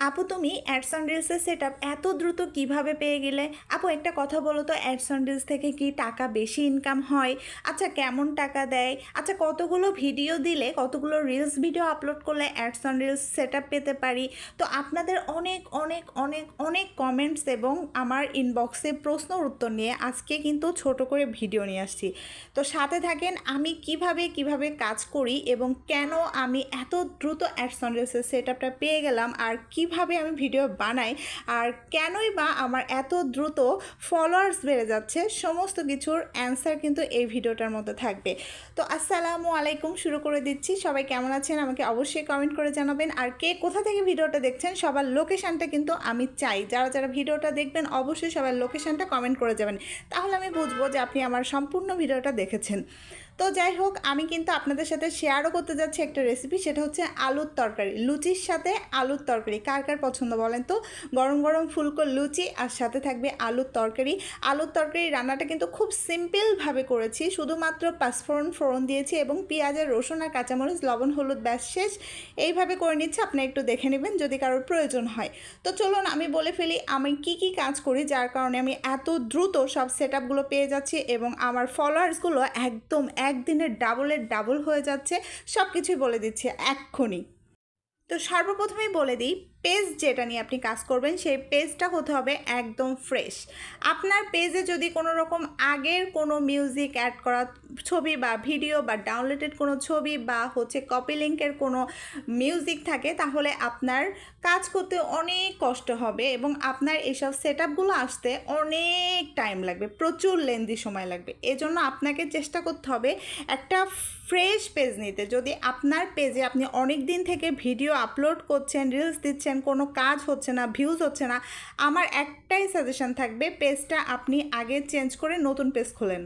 আপু তুমি ads on রিলসের সেটআপ এত দ্রুত কিভাবে পেয়ে গেলে? আপু একটা কথা বলো তো, অ্যাডস অন রিলস থেকে কি টাকা বেশি ইনকাম হয়? আচ্ছা কেমন টাকা দেয়? আচ্ছা কতগুলো ভিডিও দিলে, কতগুলো রিলস ভিডিও আপলোড করলে অ্যাডস অন রিলস সেটআপ পেতে পারি? তো আপনাদের অনেক অনেক অনেক অনেক কমেন্টস এবং আমার ইনবক্সে প্রশ্নর উত্তর নিয়ে আজকে কিন্তু ছোট করে ভিডিও নিয়ে আসছি। তো সাথে থাকেন, আমি কিভাবে কাজ করি এবং কেন আমি এত দ্রুত অ্যাডস অন রিলসের সেটআপটা পেয়ে গেলাম, আর কিভাবে আমি ভিডিও বানাই, আর কেনই বা আমার এত দ্রুত ফলোয়ার্স বেড়ে যাচ্ছে, সমস্ত কিছুর অ্যান্সার কিন্তু এই ভিডিওটার মধ্যে থাকবে। তো আসসালামু আলাইকুম, শুরু করে দিচ্ছি। সবাই কেমন আছেন আমাকে অবশ্যই কমেন্ট করে জানাবেন, আর কে কোথা থেকে ভিডিওটা দেখছেন সবার লোকেশানটা কিন্তু আমি চাই। যারা যারা ভিডিওটা দেখবেন অবশ্যই সবার লোকেশানটা কমেন্ট করে যাবেন, তাহলে আমি বুঝবো যে আপনি আমার সম্পূর্ণ ভিডিওটা দেখেছেন। তো যাই হোক, আমি কিন্তু আপনাদের সাথে শেয়ারও করতে যাচ্ছি একটা রেসিপি, সেটা হচ্ছে আলুর তরকারি। লুচির সাথে আলুর তরকারি কার কার পছন্দ বলেন তো? গরম গরম ফুলকো লুচি আর সাথে থাকবে আলুর তরকারি। আলুর তরকারি রান্নাটা কিন্তু খুব সিম্পলভাবে করেছি, শুধুমাত্র পাঁচফোড়ন ফোড়ন দিয়েছি এবং পেঁয়াজের রসুন আর কাঁচামরিচ লবণ হলুদ ব্যাস শেষ। এইভাবে করে নিচ্ছে, আপনি একটু দেখে নেবেন যদি কারোর প্রয়োজন হয়। তো চলুন আমি বলে ফেলি আমি কি কাজ করি, যার কারণে আমি এত দ্রুত সব সেটআপগুলো পেয়ে যাচ্ছি এবং আমার ফলোয়ার্সগুলো একদম একদিনের ডাবলের ডাবল হয়ে যাচ্ছে। সব কিছুই বলে দিচ্ছি এক্ষুনি। তো সর্বপ্রথমেই বলে দিই, পেজ যেটা নিয়ে আপনি কাজ করবেন সেই পেজটা হতে হবে একদম ফ্রেশ। আপনার পেজে যদি কোনো রকম আগের কোনো মিউজিক অ্যাড করা ছবি বা ভিডিও বা ডাউনলোডেড কোনো ছবি বা হচ্ছে কপি লিঙ্কের কোনো মিউজিক থাকে, তাহলে আপনার কাজ করতে অনেক কষ্ট হবে এবং আপনার এসব সেটআপগুলো আসতে অনেক টাইম লাগবে, প্রচুর লেন্দি সময় লাগবে। এজন্য আপনাকে চেষ্টা করতে হবে একটা ফ্রেশ পেজ নিতে। যদি আপনার পেজে আপনি অনেক দিন থেকে ভিডিও আপলোড করছেন, রিলস দিচ্ছেন, কোনো কাজ হচ্ছে না, ভিউজ হচ্ছে না, আমার একটাই সাজেশন থাকবে, পেজটা আপনি আগে চেঞ্জ করে নতুন পেজ খোলেন।